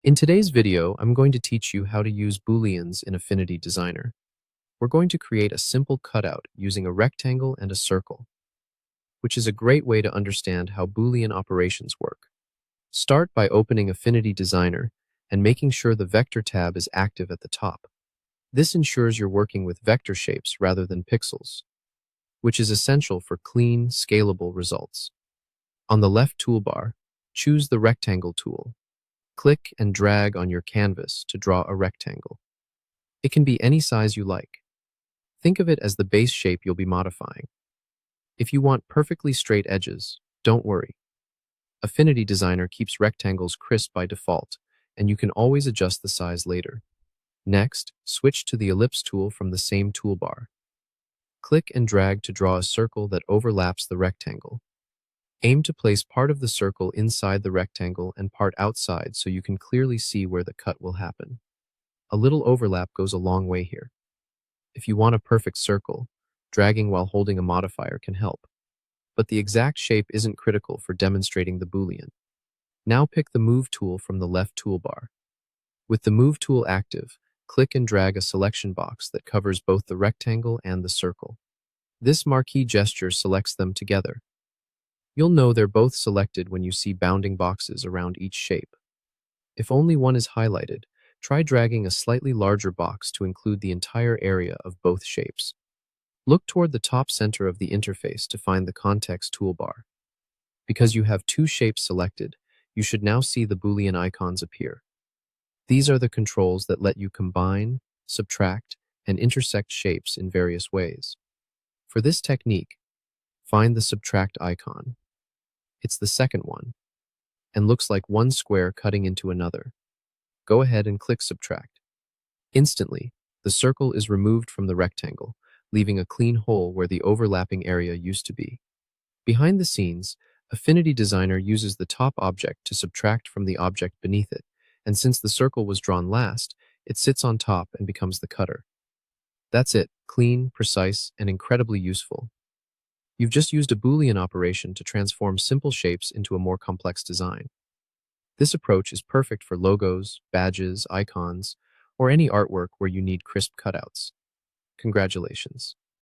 In today's video, I'm going to teach you how to use Booleans in Affinity Designer. We're going to create a simple cutout using a rectangle and a circle, which is a great way to understand how Boolean operations work. Start by opening Affinity Designer and making sure the Vector tab is active at the top. This ensures you're working with vector shapes rather than pixels, which is essential for clean, scalable results. On the left toolbar, choose the Rectangle tool. Click and drag on your canvas to draw a rectangle. It can be any size you like. Think of it as the base shape you'll be modifying. If you want perfectly straight edges, don't worry. Affinity Designer keeps rectangles crisp by default, and you can always adjust the size later. Next, switch to the Ellipse tool from the same toolbar. Click and drag to draw a circle that overlaps the rectangle. Aim to place part of the circle inside the rectangle and part outside so you can clearly see where the cut will happen. A little overlap goes a long way here. If you want a perfect circle, dragging while holding a modifier can help. But the exact shape isn't critical for demonstrating the Boolean. Now pick the Move tool from the left toolbar. With the Move tool active, click and drag a selection box that covers both the rectangle and the circle. This marquee gesture selects them together. You'll know they're both selected when you see bounding boxes around each shape. If only one is highlighted, try dragging a slightly larger box to include the entire area of both shapes. Look toward the top center of the interface to find the Context toolbar. Because you have two shapes selected, you should now see the Boolean icons appear. These are the controls that let you combine, subtract, and intersect shapes in various ways. For this technique, find the Subtract icon. It's the second one, and looks like one square cutting into another. Go ahead and click Subtract. Instantly, the circle is removed from the rectangle, leaving a clean hole where the overlapping area used to be. Behind the scenes, Affinity Designer uses the top object to subtract from the object beneath it, and since the circle was drawn last, it sits on top and becomes the cutter. That's it, clean, precise, and incredibly useful. You've just used a Boolean operation to transform simple shapes into a more complex design. This approach is perfect for logos, badges, icons, or any artwork where you need crisp cutouts. Congratulations.